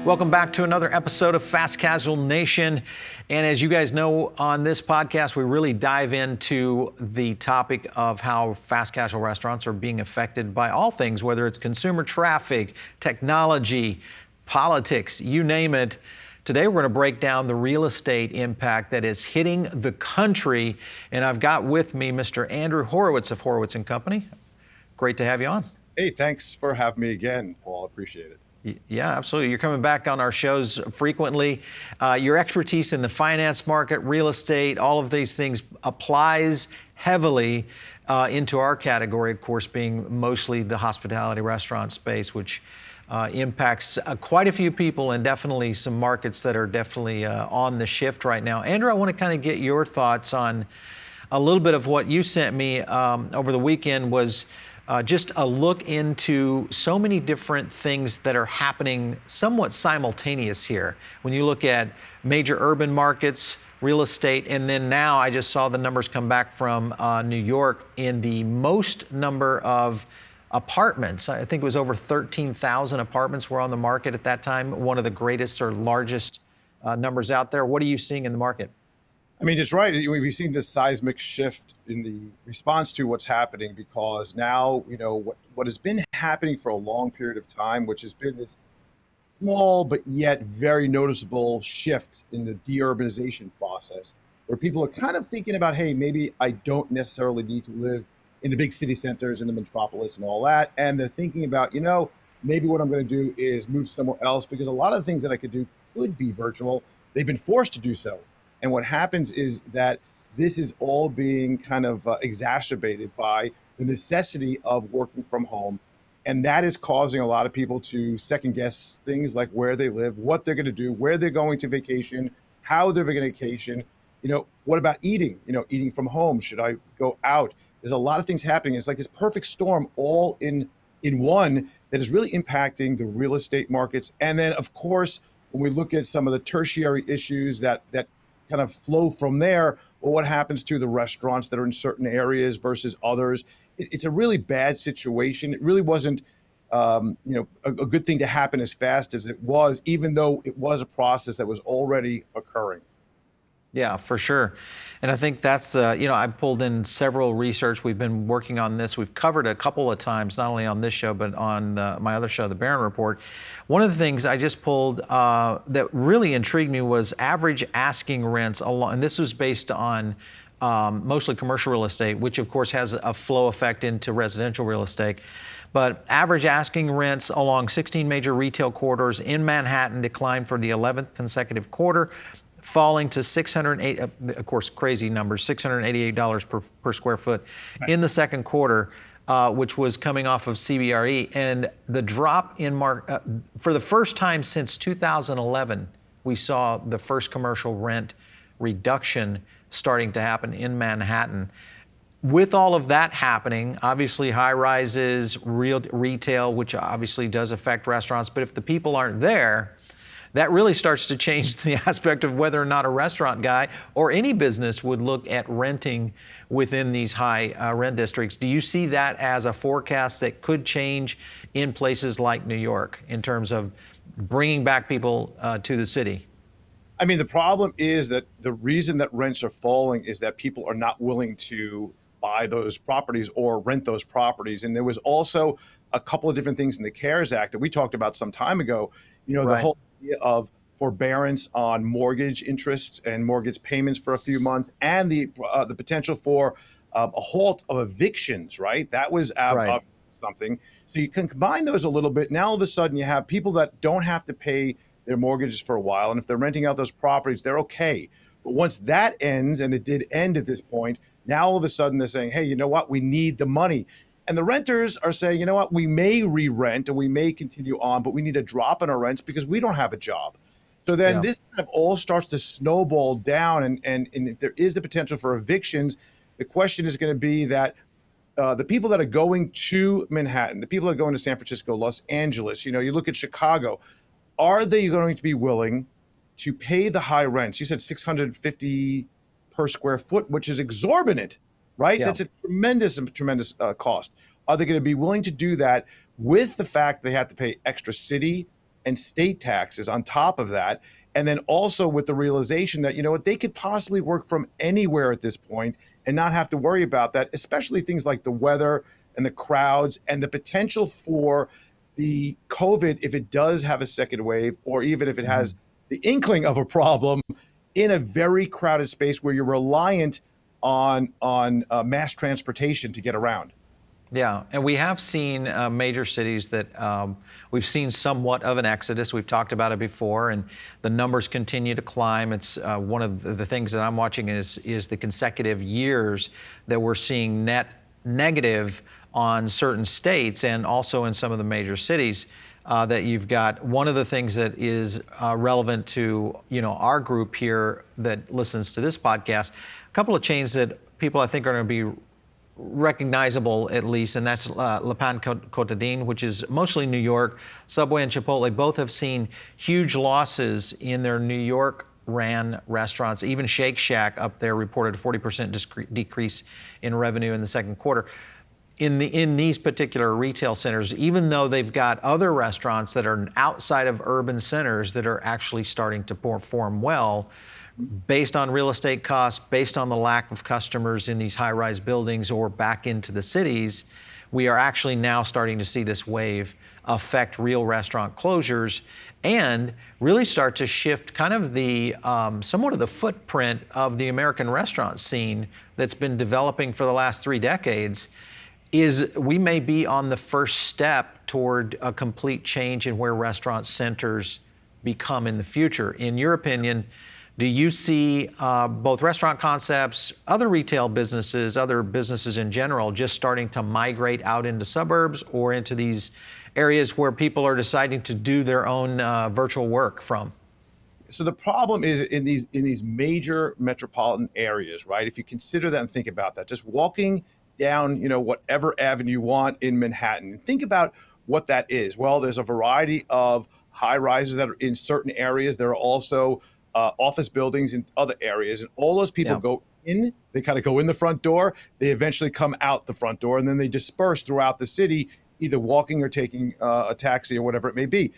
Welcome back to another episode of Fast Casual Nation. And as you guys know, on this podcast, we really dive into the topic of how fast casual restaurants are being affected by all things, whether it's consumer traffic, technology, politics, you name it. Today, we're going to break down the real estate impact that is hitting the country. And I've got with me Mr. Andrew Horowitz of Horowitz & Company. Great to have you on. Hey, thanks for having me again, Paul. Appreciate it. Yeah, absolutely. You're coming back on our shows frequently. Your expertise in the finance market, real estate, all of these things applies heavily into our category, of course, being mostly the hospitality restaurant space, which impacts quite a few people and definitely some markets that are definitely on the shift right now. Andrew, I want to kind of get your thoughts on a little bit of what you sent me over the weekend was just a look into so many different things that are happening somewhat simultaneous here. When you look at major urban markets, real estate, and then now I just saw the numbers come back from New York in the most number of apartments. I think it was over 13,000 apartments were on the market at that time, one of the greatest or largest numbers out there. What are you seeing in the market? I mean, it's right. We've seen this seismic shift in the response to what's happening because now, what has been happening for a long period of time, which has been this small but yet very noticeable shift in the deurbanization process, where people are kind of thinking about, hey, maybe I don't necessarily need to live in the big city centers in the metropolis and all that. And they're thinking about, maybe what I'm going to do is move somewhere else because a lot of the things that I could do could be virtual. They've been forced to do so. And what happens is that this is all being kind of exacerbated by the necessity of working from home. And that is causing a lot of people to second guess things like where they live, what they're going to do, where they're going to vacation, how they're going to vacation. What about eating? Eating from home. Should I go out? There's a lot of things happening. It's like this perfect storm all in one that is really impacting the real estate markets. And then, of course, when we look at some of the tertiary issues that kind of flow from there, or what happens to the restaurants that are in certain areas versus others. It's a really bad situation. It really wasn't, a good thing to happen as fast as it was, even though it was a process that was already occurring. Yeah, for sure. And I think that's, I pulled in several research. We've been working on this. We've covered a couple of times, not only on this show, but on my other show, The Barron Report. One of the things I just pulled that really intrigued me was average asking rents, and this was based on mostly commercial real estate, which of course has a flow effect into residential real estate. But average asking rents along 16 major retail corridors in Manhattan declined for the 11th consecutive quarter, falling to $608, of course, crazy numbers, $688 per square foot in the second quarter, which was coming off of CBRE. And the drop in for the first time since 2011, we saw the first commercial rent reduction starting to happen in Manhattan. With all of that happening, obviously high rises, retail, which obviously does affect restaurants, but if the people aren't there, that really starts to change the aspect of whether or not a restaurant guy or any business would look at renting within these high rent districts. Do you see that as a forecast that could change in places like New York in terms of bringing back people to the city? I mean, the problem is that the reason that rents are falling is that people are not willing to buy those properties or rent those properties. And there was also a couple of different things in the CARES Act that we talked about some time ago. The whole idea of forbearance on mortgage interest and mortgage payments for a few months, and the potential for a halt of evictions, right? That was something. So you can combine those a little bit. Now all of a sudden you have people that don't have to pay their mortgages for a while, and if they're renting out those properties, they're okay. But once that ends, and it did end at this point, now all of a sudden they're saying, hey, you know what? We need the money. And the renters are saying, you know what, we may re-rent and we may continue on, but we need a drop in our rents because we don't have a job. So then this kind of all starts to snowball down. And if there is the potential for evictions, the question is going to be that the people that are going to Manhattan, the people that are going to San Francisco, Los Angeles, you look at Chicago, are they going to be willing to pay the high rents? You said $650 per square foot, which is exorbitant. Right? Yeah. That's a tremendous cost. Are they going to be willing to do that with the fact they have to pay extra city and state taxes on top of that. And then also with the realization that, you know what, they could possibly work from anywhere at this point and not have to worry about that, especially things like the weather and the crowds and the potential for the COVID, if it does have a second wave, or even if it has the inkling of a problem in a very crowded space where you're reliant on mass transportation to get around. Yeah, and we have seen major cities that we've seen somewhat of an exodus. We've talked about it before, and the numbers continue to climb. It's one of the things that I'm watching is the consecutive years that we're seeing net negative on certain states and also in some of the major cities. That you've got one of the things that is relevant to our group here that listens to this podcast. A couple of chains that people I think are going to be recognizable at least, and that's Le Pan Contadin, which is mostly New York. Subway and Chipotle both have seen huge losses in their New York ran restaurants. Even Shake Shack up there reported a 40% decrease in revenue in the second quarter. In these particular retail centers, even though they've got other restaurants that are outside of urban centers that are actually starting to perform well, based on real estate costs, based on the lack of customers in these high-rise buildings or back into the cities, we are actually now starting to see this wave affect real restaurant closures and really start to shift kind of the somewhat of the footprint of the American restaurant scene that's been developing for the last 3 decades. Is we may be on the first step toward a complete change in where restaurant centers become in the future. In your opinion, do you see both restaurant concepts, other retail businesses, other businesses in general, just starting to migrate out into suburbs or into these areas where people are deciding to do their own virtual work from? So the problem is in these major metropolitan areas, right? If you consider that and think about that, just walking down, whatever avenue you want in Manhattan, think about what that is. Well, there's a variety of high rises that are in certain areas. There are also office buildings in other areas, and all those people go in. They kind of go in the front door. They eventually come out the front door, and then they disperse throughout the city, either walking or taking a taxi or whatever it may be.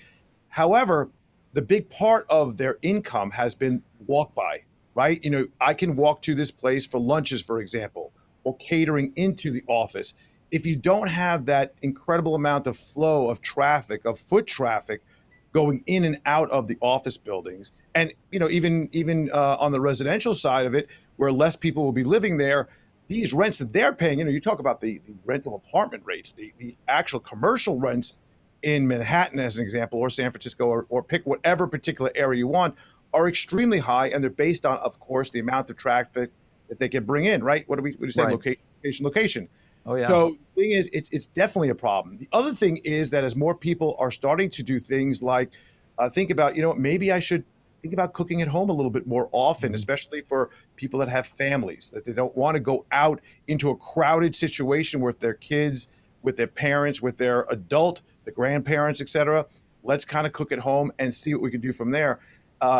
However, the big part of their income has been walk by, right? I can walk to this place for lunches, for example, or catering into the office. If you don't have that incredible amount of flow of traffic, of foot traffic going in and out of the office buildings, and even on the residential side of it, where less people will be living there, these rents that they're paying, you talk about the rental apartment rates, the actual commercial rents in Manhattan, as an example, or San Francisco, or pick whatever particular area you want, are extremely high, and they're based on, of course, the amount of traffic that they can bring in, right? What do we say? Right. Location. Oh, yeah. So the thing is, it's definitely a problem. The other thing is that as more people are starting to do things like think about, maybe I should think about cooking at home a little bit more often, especially for people that have families, that they don't want to go out into a crowded situation with their kids, with their parents, with their the grandparents, et cetera. Let's kind of cook at home and see what we can do from there.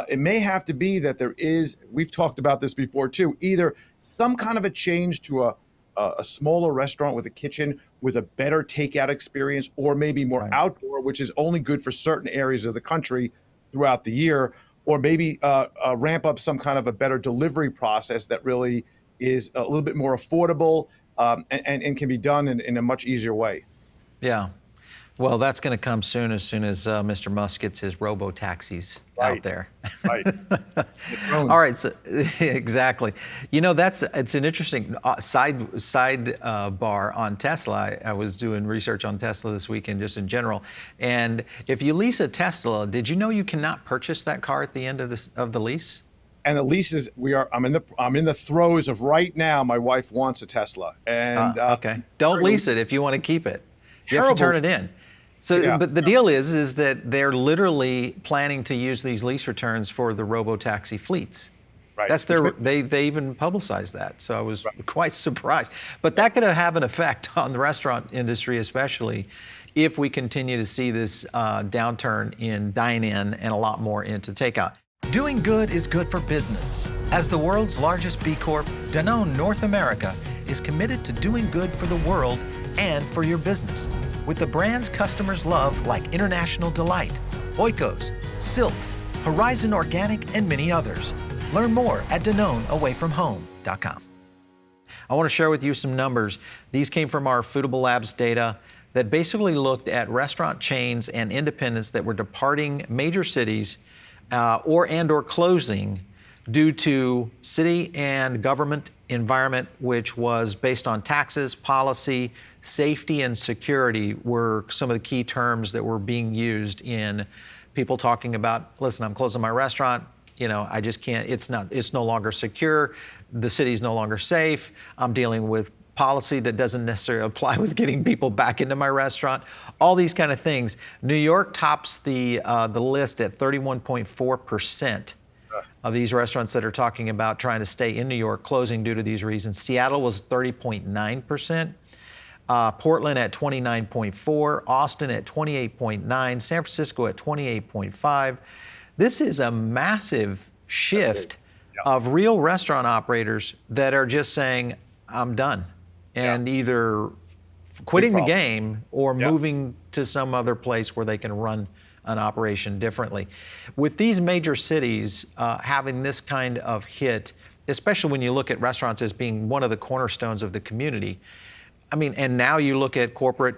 It may have to be that there is, we've talked about this before too, either some kind of a change to a smaller restaurant with a kitchen with a better takeout experience, or maybe more outdoor, which is only good for certain areas of the country throughout the year, or maybe ramp up some kind of a better delivery process that really is a little bit more affordable and can be done in a much easier way. Yeah. Well, that's going to come soon as Mr. Musk gets his robo-taxis out there. Right. All right. So, exactly. It's an interesting sidebar on Tesla. I was doing research on Tesla this weekend, just in general. And if you lease a Tesla, did you know you cannot purchase that car at the end of the lease? And the leases, I'm in the throes of right now. My wife wants a Tesla, and okay. Don't lease it if you want to keep it. You have to turn it in. So, but the deal is that they're literally planning to use these lease returns for the robo-taxi fleets. Right. That's they even publicized that. So I was quite surprised. But that could have an effect on the restaurant industry, especially if we continue to see this downturn in dine-in and a lot more into takeout. Doing good is good for business. As the world's largest B Corp, Danone North America is committed to doing good for the world and for your business, with the brands customers love like International Delight, Oikos, Silk, Horizon Organic, and many others. Learn more at DanoneAwayFromHome.com. I want to share with you some numbers. These came from our Foodable Labs data that basically looked at restaurant chains and independents that were departing major cities or closing due to city and government environment, which was based on taxes, policy, safety, and security were some of the key terms that were being used in people talking about, listen, I'm closing my restaurant, I just can't, it's no longer secure, the city's no longer safe, I'm dealing with policy that doesn't necessarily apply with getting people back into my restaurant, all these kind of things. New York tops the list at 31.4% of these restaurants that are talking about trying to stay in New York closing due to these reasons. Seattle was 30.9%. Portland at 29.4%, Austin at 28.9%, San Francisco at 28.5%. This is a massive shift of real restaurant operators that are just saying, I'm done, and either quitting the game or moving to some other place where they can run an operation differently. With these major cities having this kind of hit, especially when you look at restaurants as being one of the cornerstones of the community, and now you look at corporate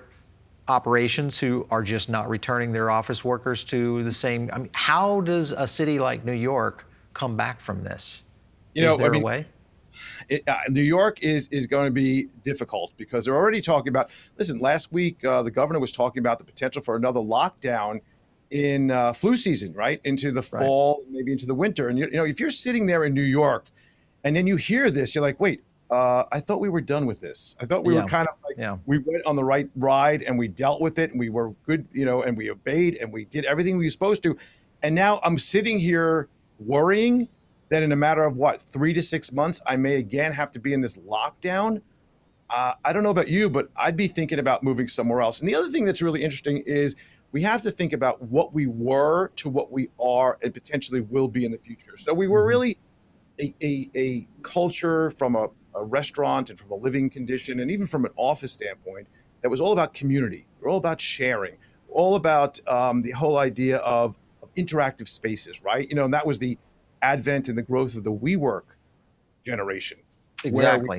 operations who are just not returning their office workers to the same. How does a city like New York come back from this? Is there a way? New York is going to be difficult because they're already talking about, listen, last week the governor was talking about the potential for another lockdown in flu season, right? Into the fall, maybe into the winter. And, if you're sitting there in New York and then you hear this, you're like, wait, I thought we were done with this. I thought we were kind of like, we went on the right ride and we dealt with it and we were good, and we obeyed and we did everything we were supposed to. And now I'm sitting here worrying that in a matter of 3 to 6 months, I may again have to be in this lockdown. I don't know about you, but I'd be thinking about moving somewhere else. And the other thing that's really interesting is we have to think about what we were to what we are and potentially will be in the future. So we were really a culture from a restaurant and from a living condition and even from an office standpoint that was all about community. We're all about sharing, all about the whole idea of interactive spaces, right? And that was the advent and the growth of the WeWork generation. Exactly,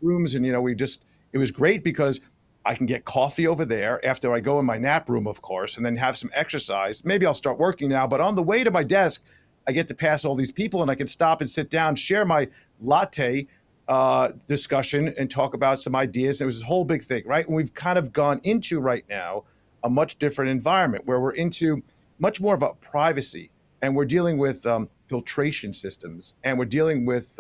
rooms and, it was great because I can get coffee over there after I go in my nap room, of course, and then have some exercise. Maybe I'll start working now, but on the way to my desk, I get to pass all these people and I can stop and sit down, share my latte discussion and talk about some ideas. It was this whole big thing, right? And we've kind of gone into right now a much different environment where we're into much more of a privacy and we're dealing with filtration systems and we're dealing with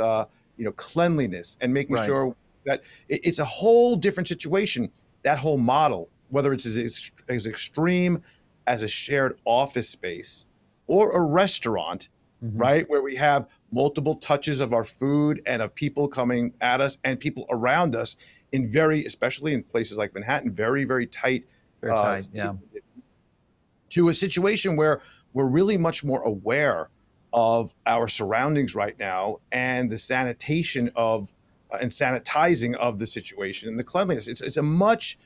cleanliness and making sure that it's a whole different situation. That whole model, whether it's as extreme as a shared office space or a restaurant, right, where we have multiple touches of our food and of people coming at us and people around us in especially in places like Manhattan, very, very tight, to a situation where we're really much more aware of our surroundings right now and the sanitation and sanitizing of the situation and the cleanliness. It's a much,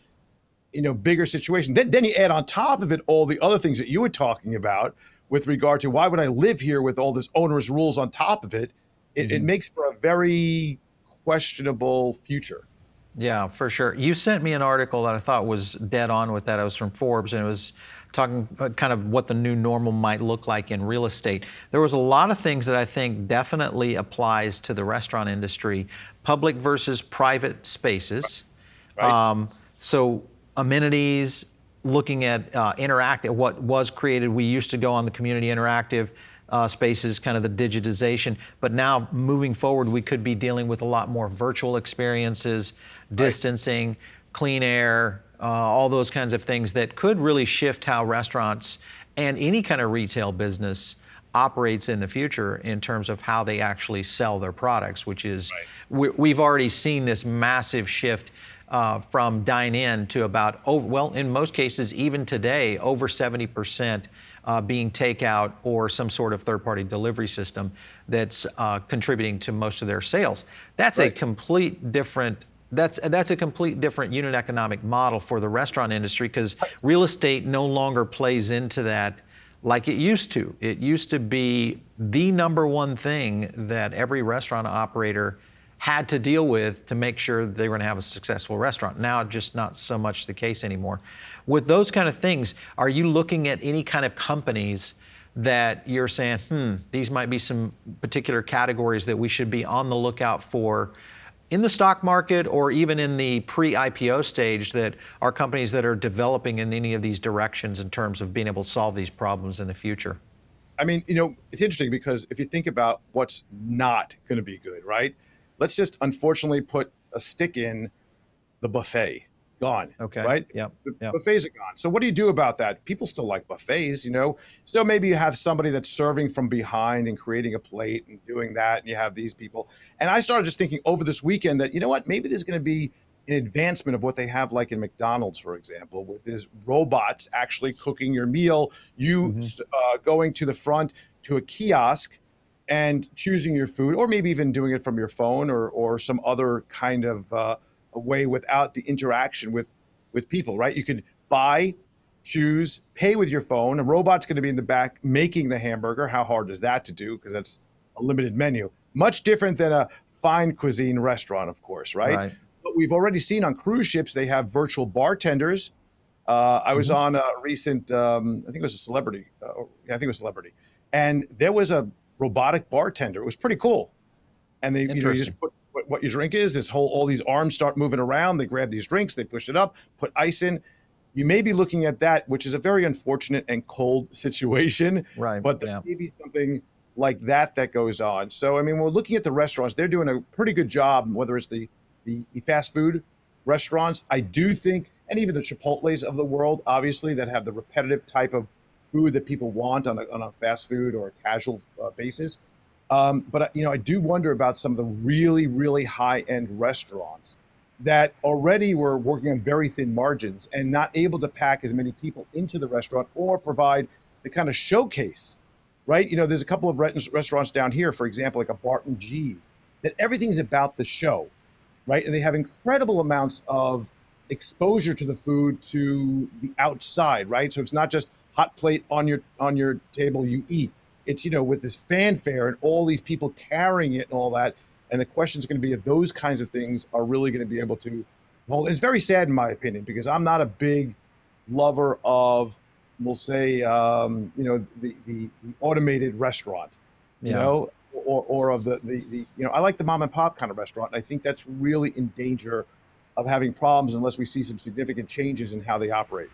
bigger situation. Then you add on top of it all the other things that you were talking about with regard to why would I live here with all this onerous rules on top of it. It makes for a very questionable future. Yeah, for sure. You sent me an article that I thought was dead on with that. It was from Forbes, and it was talking kind of what the new normal might look like in real estate. There was a lot of things that I think definitely applies to the restaurant industry, public versus private spaces. So amenities, looking at interactive, what was created. We used to go on the community interactive spaces, kind of the digitization, but now moving forward, we could be dealing with a lot more virtual experiences, distancing, clean air, all those kinds of things that could really shift how restaurants and any kind of retail business operates in the future in terms of how they actually sell their products, which is, we've already seen this massive shift from dine-in to about, in most cases, even today, over 70% being takeout or some sort of third-party delivery system that's contributing to most of their sales. That's a complete different That's a complete different unit economic model for the restaurant industry because real estate no longer plays into that like it used to. It used to be the number one thing that every restaurant operator had to deal with to make sure they were going to have a successful restaurant. Now, just not so much the case anymore. With those kind of things, are you looking at any kind of companies that you're saying, these might be some particular categories that we should be on the lookout for in the stock market or even in the pre-IPO stage, that are companies that are developing in any of these directions in terms of being able to solve these problems in the future? I mean, it's interesting because if you think about what's not going to be good, right? Let's just unfortunately put a stick in the buffet. Gone. Okay. Right? Yep. The Yep. buffets are gone. So what do you do about that? People still like buffets, So maybe you have somebody that's serving from behind and creating a plate and doing that, and you have these people. And I started just thinking over this weekend that, maybe there's going to be an advancement of what they have like in McDonald's, for example, with his robots actually cooking your meal, going to the front to a kiosk and choosing your food, or maybe even doing it from your phone or some other kind of a way without the interaction with people, right? You could buy, choose, pay with your phone. A robot's going to be in the back making the hamburger. How hard is that to do? Because that's a limited menu. Much different than a fine cuisine restaurant, of course, right? But we've already seen on cruise ships, they have virtual bartenders. I was on a recent, I think it was a celebrity. I think it was a celebrity. And there was a robotic bartender. It was pretty cool. And they, you just put what your drink is, all these arms start moving around. They grab these drinks, they push it up, put ice in. You may be looking at that, which is a very unfortunate and cold situation. Right. But there may be something like that goes on. So, I mean, we're looking at the restaurants. They're doing a pretty good job, whether it's the fast food restaurants. I do think, and even the Chipotles of the world, obviously, that have the repetitive type of food that people want on a fast food or a casual basis. But I do wonder about some of the really, really high-end restaurants that already were working on very thin margins and not able to pack as many people into the restaurant or provide the kind of showcase, right? There's a couple of restaurants down here, for example, like a Barton G, that everything's about the show, right? And they have incredible amounts of exposure to the food to the outside, right? So it's not just hot plate on your table you eat. It's, with this fanfare and all these people carrying it and all that. And the question is going to be if those kinds of things are really going to be able to hold. And it's very sad, in my opinion, because I'm not a big lover of, we'll say, the automated restaurant, or of the I like the mom and pop kind of restaurant. And I think that's really in danger of having problems unless we see some significant changes in how they operate.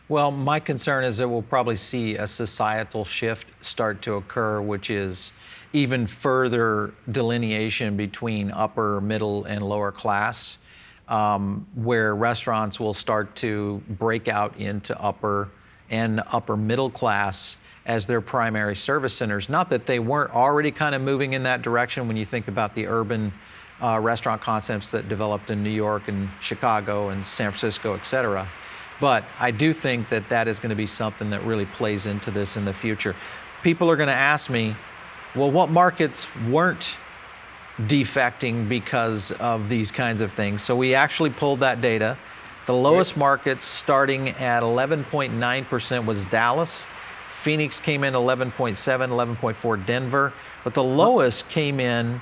Well, my concern is that we'll probably see a societal shift start to occur, which is even further delineation between upper, middle, and lower class, where restaurants will start to break out into upper and upper middle class as their primary service centers. Not that they weren't already kind of moving in that direction when you think about the urban restaurant concepts that developed in New York and Chicago and San Francisco, et cetera. But I do think that is going to be something that really plays into this in the future. People are going to ask me, well, what markets weren't defecting because of these kinds of things? So we actually pulled that data. The lowest markets starting at 11.9% was Dallas. Phoenix came in 11.7, 11.4 Denver. But the lowest came in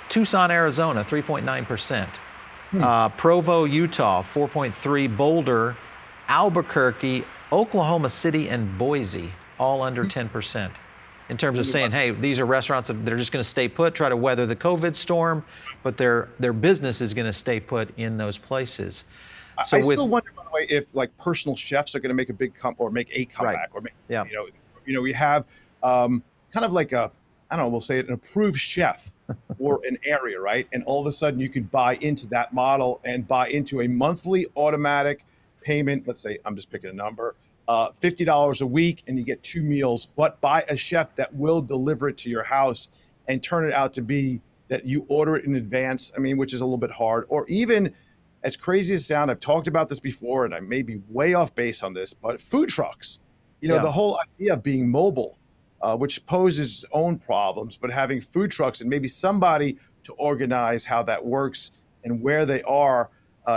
Tucson, Arizona, 3.9%. Provo, Utah, 4.3. Boulder, Albuquerque, Oklahoma City, and Boise, all under 10%. In terms of saying, hey, these are restaurants that are just going to stay put, try to weather the COVID storm, but their business is going to stay put in those places. So I still wonder, by the way, if like personal chefs are going to make a big make a comeback, or we have kind of like we'll say an approved chef or an area, right? And all of a sudden you could buy into that model and buy into a monthly automatic payment. Let's say, I'm just picking a number, $50 a week, and you get 2 meals, but by a chef that will deliver it to your house and turn it out to be that you order it in advance. I mean, which is a little bit hard. Or even, as crazy as it sounds, I've talked about this before, and I may be way off base on this, but food trucks, the whole idea of being mobile, which poses its own problems, but having food trucks and maybe somebody to organize how that works and where they are.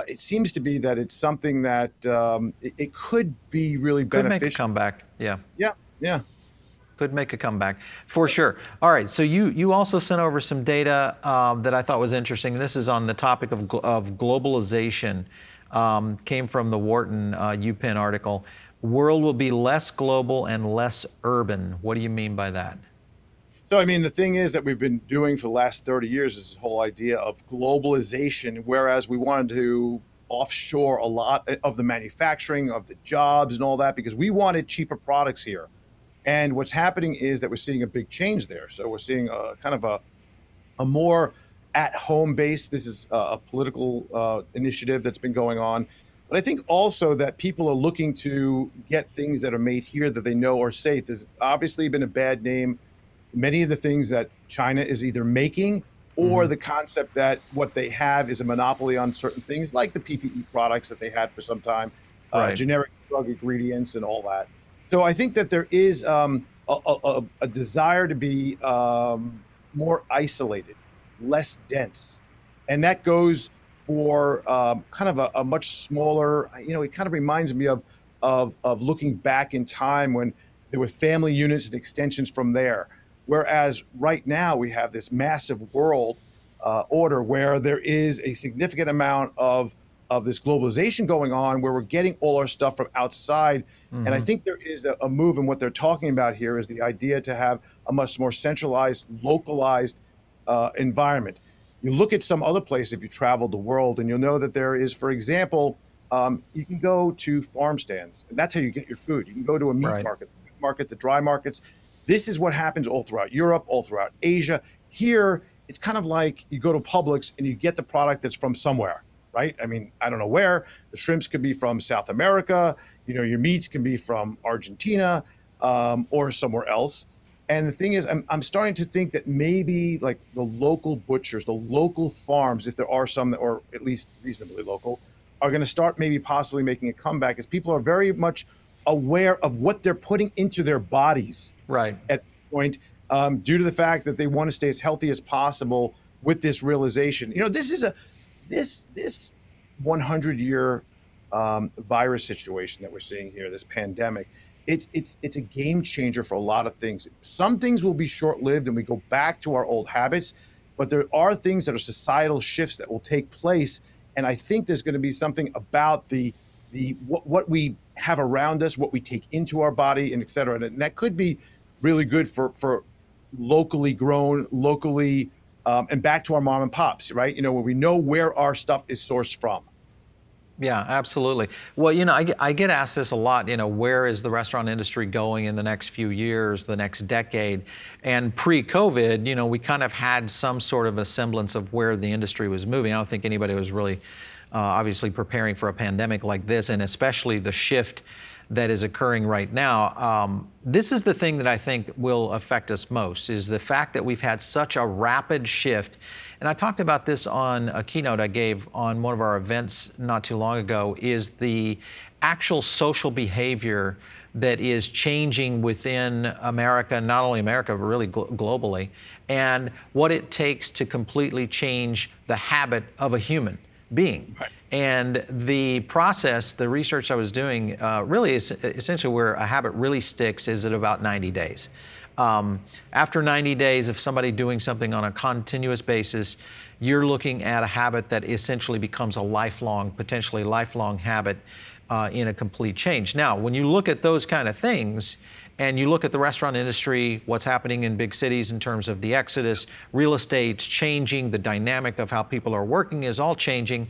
it seems to be that it's something that it could be really Could make a beneficial. comeback. Yeah. Yeah, yeah. Could make a comeback for sure. All right, so you also sent over some data that I thought was interesting. This is on the topic of globalization. Came from the Wharton UPenn article. World will be less global and less urban. What do you mean by that? So, I mean, the thing is that we've been doing for the last 30 years is this whole idea of globalization, whereas we wanted to offshore a lot of the manufacturing, of the jobs and all that, because we wanted cheaper products here. And what's happening is that we're seeing a big change there. So we're seeing a kind of a more at-home base. This is a political initiative that's been going on. But I think also that people are looking to get things that are made here that they know are safe. There's obviously been a bad name. Many of the things that China is either making or the concept that what they have is a monopoly on certain things like the PPE products that they had for some time, Right. generic drug ingredients and all that. So I think that there is a desire to be more isolated, less dense. And that goes for kind of a much smaller, it kind of reminds me of looking back in time when there were family units and extensions from there. Whereas right now we have this massive world order where there is a significant amount of this globalization going on where we're getting all our stuff from outside. And I think there is a move, and what they're talking about here is the idea to have a much more centralized, localized environment. You look at some other place if you travel the world, and you'll know that there is, for example, you can go to farm stands. And that's how you get your food. You can go to a meat Right. market, the dry markets. This is what happens all throughout Europe, all throughout Asia. Here, it's kind of like you go to Publix and you get the product that's from somewhere, right? I mean, I don't know where. The shrimps could be from South America. Your meats can be from Argentina or somewhere else. And the thing is, I'm starting to think that maybe like the local butchers, the local farms, if there are some that are at least reasonably local, are going to start maybe possibly making a comeback as people are very much aware of what they're putting into their bodies Right. at this point, due to the fact that they want to stay as healthy as possible with this realization. This is this 100-year virus situation that we're seeing here, this pandemic. It's a game changer for a lot of things. Some things will be short-lived and we go back to our old habits, but there are things that are societal shifts that will take place. And I think there's going to be something about what we have around us, what we take into our body, and et cetera. And that could be really good for locally grown, locally, and back to our mom and pops, right? Where we know where our stuff is sourced from. Yeah, absolutely. Well, I get asked this a lot, where is the restaurant industry going in the next few years, the next decade? And pre-COVID, we kind of had some sort of a semblance of where the industry was moving. I don't think anybody was really obviously preparing for a pandemic like this, and especially the shift that is occurring right now. This is the thing that I think will affect us most, is the fact that we've had such a rapid shift. And I talked about this on a keynote I gave on one of our events not too long ago, is the actual social behavior that is changing within America, not only America, but really globally, and what it takes to completely change the habit of a human being. Right. And the process, the research I was doing, really is essentially where a habit really sticks is at about 90 days. After 90 days of somebody doing something on a continuous basis, you're looking at a habit that essentially becomes a lifelong, potentially lifelong habit in a complete change. Now, when you look at those kind of things, and you look at the restaurant industry, what's happening in big cities in terms of the exodus, real estate's changing, the dynamic of how people are working is all changing.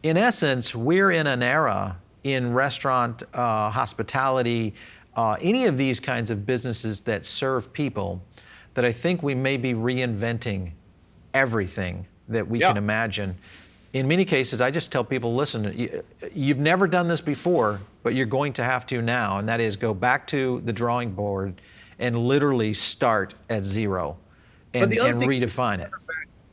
In essence, we're in an era in restaurant, hospitality, any of these kinds of businesses that serve people, that I think we may be reinventing everything that we can imagine. In many cases, I just tell people, listen, you've never done this before, but you're going to have to now, and that is go back to the drawing board and literally start at zero and redefine it.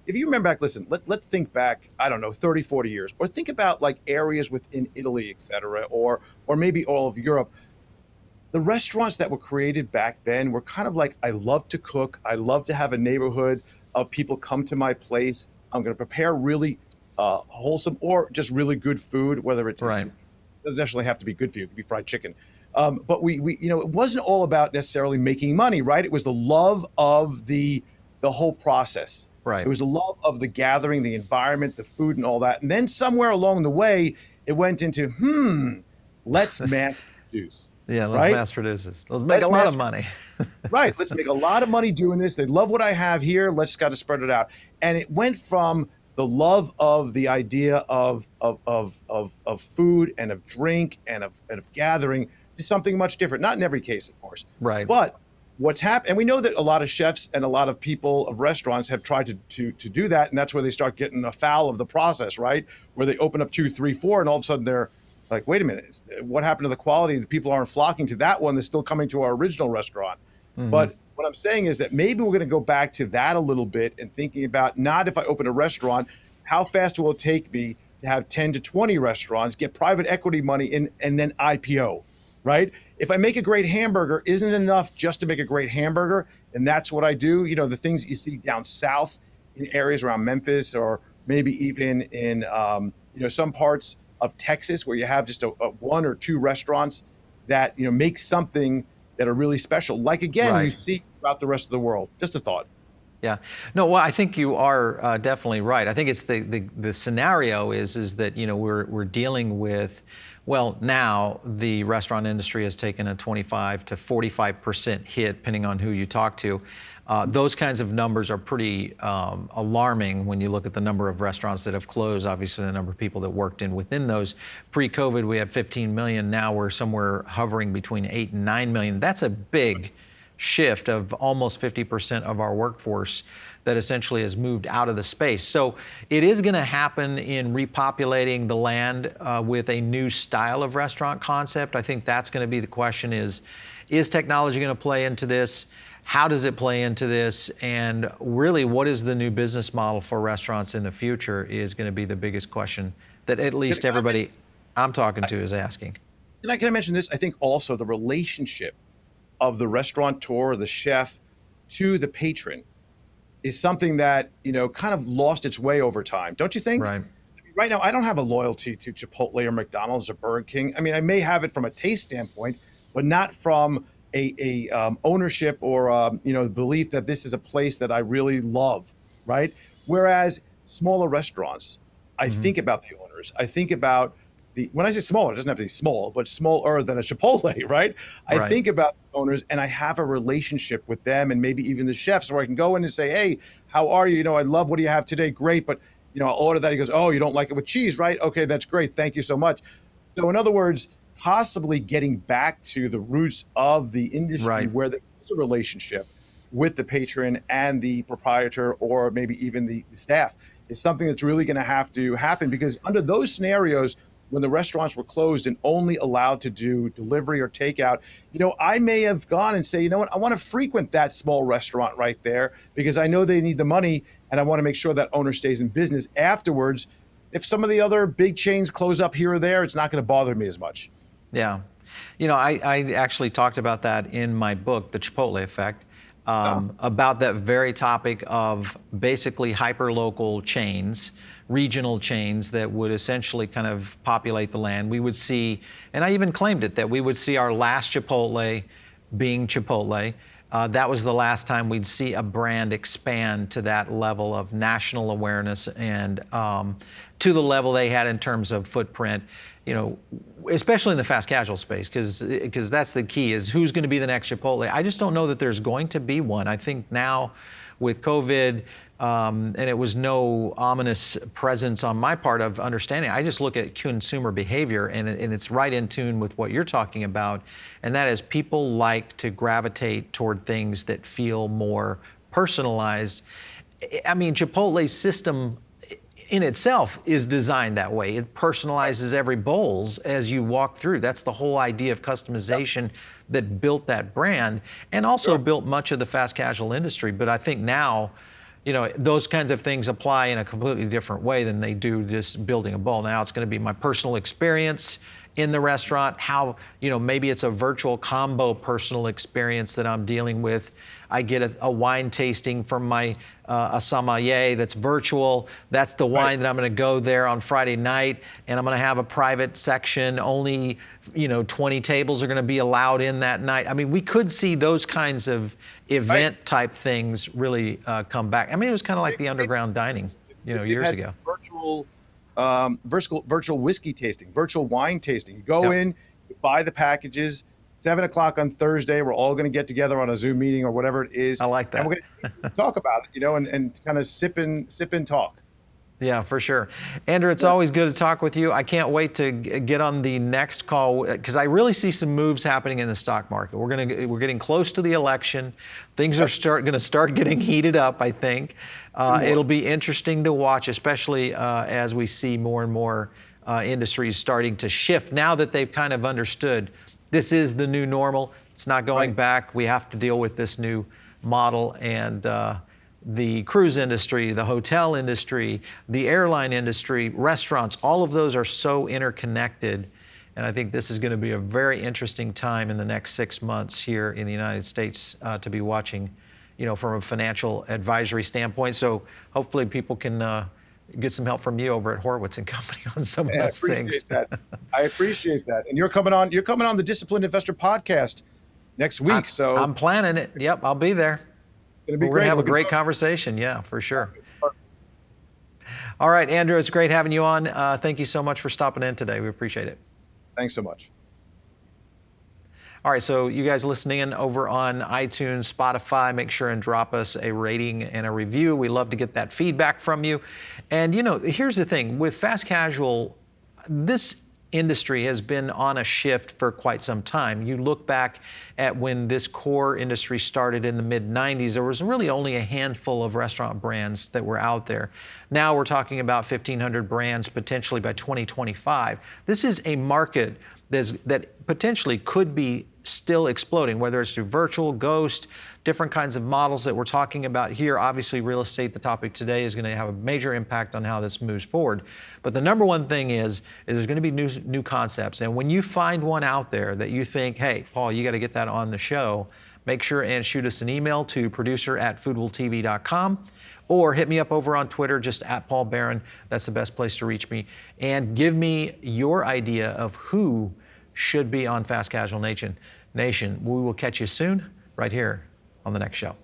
If you remember back, listen, let's think back, I don't know, 30, 40 years, or think about like areas within Italy, et cetera, or maybe all of Europe. The restaurants that were created back then were kind of like, I love to cook. I love to have a neighborhood of people come to my place. I'm going to prepare really wholesome or just really good food, whether it Right. doesn't necessarily have to be good for you. It could be fried chicken. But we, it wasn't all about necessarily making money, right? It was the love of the whole process. It Right. was the love of the gathering, the environment, the food, and all that. And then somewhere along the way, it went into, let's mass produce, Yeah, let's right? mass produce this. Let's make Let's a lot mass of money. Right. Let's make a lot of money doing this. They love what I have here. Let's got to spread it out. And it went from the love of the idea of food and of drink and of gathering to something much different. Not in every case, of course. Right. But what's happened, and we know that a lot of chefs and a lot of people of restaurants have tried to do that, and that's where they start getting afoul of the process, right? Where they open up 2, 3, 4, and all of a sudden they're like, wait a minute, what happened to the quality? The people aren't flocking to that one. They're still coming to our original restaurant. But what I'm saying is that maybe we're going to go back to that a little bit and thinking about not if I open a restaurant, how fast will it take me to have 10 to 20 restaurants, get private equity money in, and then IPO, right? If I make a great hamburger, isn't it enough just to make a great hamburger? And that's what I do. The things that you see down south in areas around Memphis, or maybe even in, some parts of Texas where you have just a 1 or 2 restaurants that, make something that are really special. Like, again, Right. you see throughout the rest of the world. Just a thought. Yeah. No, well, I think you are definitely right. I think it's the scenario is that, we're dealing with, well, now the restaurant industry has taken a 25 to 45% hit, depending on who you talk to. Those kinds of numbers are pretty alarming when you look at the number of restaurants that have closed, obviously the number of people that worked within those. Pre-COVID, we had 15 million. Now we're somewhere hovering between 8 and 9 million. That's a big shift of almost 50% of our workforce that essentially has moved out of the space. So it is going to happen in repopulating the land with a new style of restaurant concept. I think that's going to be the question is technology going to play into this? How does it play into this? And really, what is the new business model for restaurants in the future is going to be the biggest question that at least everybody I'm talking to is asking. And can I mention this? I think also the relationship of the restaurateur, the chef, to the patron is something that, kind of lost its way over time. Don't you think? Right. Right now, I don't have a loyalty to Chipotle or McDonald's or Burger King. I mean, I may have it from a taste standpoint, but not from a ownership or belief that this is a place that I really love, right? Whereas smaller restaurants, I think about the owners. I think about when I say smaller, it doesn't have to be small, but smaller than a Chipotle, right? I think about the owners, and I have a relationship with them, and maybe even the chefs, where I can go in and say, hey, how are you? I love what do you have today? Great. But, I'll order that. He goes, oh, you don't like it with cheese, right? Okay, that's great. Thank you so much. So in other words, possibly getting back to the roots of the industry where there is a relationship with the patron and the proprietor, or maybe even the staff, is something that's really going to have to happen, because under those scenarios, when the restaurants were closed and only allowed to do delivery or takeout, I may have gone and say, I want to frequent that small restaurant right there because I know they need the money, and I want to make sure that owner stays in business afterwards. If some of the other big chains close up here or there, it's not going to bother me as much. Yeah. I actually talked about that in my book, The Chipotle Effect, about that very topic of basically hyper-local chains, regional chains that would essentially kind of populate the land. We would see, and I even claimed it, that we would see our last Chipotle being Chipotle. That was the last time we'd see a brand expand to that level of national awareness and to the level they had in terms of footprint, especially in the fast casual space, because that's the key, is who's going to be the next Chipotle. I just don't know that there's going to be one. I think now with COVID, and it was no ominous presence on my part of understanding. I just look at consumer behavior, and it's right in tune with what you're talking about, and that is people like to gravitate toward things that feel more personalized. I mean, Chipotle's system in itself is designed that way. It personalizes every bowls as you walk through. That's the whole idea of customization that built that brand, and also built much of the fast casual industry. But I think now, those kinds of things apply in a completely different way than they do just building a bowl. Now it's going to be my personal experience. in the restaurant, how, maybe it's a virtual combo personal experience that I'm dealing with. I get a wine tasting from my a sommelier that's virtual. That's the wine that I'm going to go there on Friday night, and I'm going to have a private section. Only, 20 tables are going to be allowed in that night. I mean, we could see those kinds of event type things really come back. I mean, it was kind of like the underground dining, years ago. Virtual whiskey tasting, virtual wine tasting. You go in, you buy the packages. 7 o'clock on Thursday, we're all going to get together on a Zoom meeting or whatever it is. I like that. And we're going to talk about it, and kind of sip and talk. Yeah, for sure. Andrew, it's always good to talk with you. I can't wait to get on the next call because I really see some moves happening in the stock market. We're getting close to the election. Things are going to start getting heated up, I think. It'll be interesting to watch, especially as we see more and more industries starting to shift now that they've kind of understood this is the new normal. It's not going back. We have to deal with this new model. And the cruise industry, the hotel industry, the airline industry, restaurants, all of those are so interconnected. And I think this is going to be a very interesting time in the next 6 months here in the United States to be watching, from a financial advisory standpoint. So hopefully people can get some help from you over at Horowitz and Company on some of those things. I appreciate that. And you're coming on the Disciplined Investor podcast next week. So I'm planning it. Yep, I'll be there. It's going to be We're great. going to have a great conversation. Yeah, for sure. All right, Andrew, it's great having you on. Thank you so much for stopping in today. We appreciate it. Thanks so much. All right, so you guys listening in over on iTunes, Spotify, make sure and drop us a rating and a review. We love to get that feedback from you. And here's the thing, with fast casual, this industry has been on a shift for quite some time. You look back at when this core industry started in the mid-90s, there was really only a handful of restaurant brands that were out there. Now we're talking about 1,500 brands potentially by 2025. This is a market that potentially could be still exploding, whether it's through virtual, ghost, different kinds of models that we're talking about here. Obviously, real estate, the topic today, is going to have a major impact on how this moves forward. But the number one thing is there's going to be new concepts. And when you find one out there that you think, hey, Paul, you got to get that on the show, make sure and shoot us an email to producer@foodwilltv.com. Or hit me up over on Twitter, just @Paul Barron. That's the best place to reach me. And give me your idea of who should be on Fast Casual Nation. We will catch you soon, right here on the next show.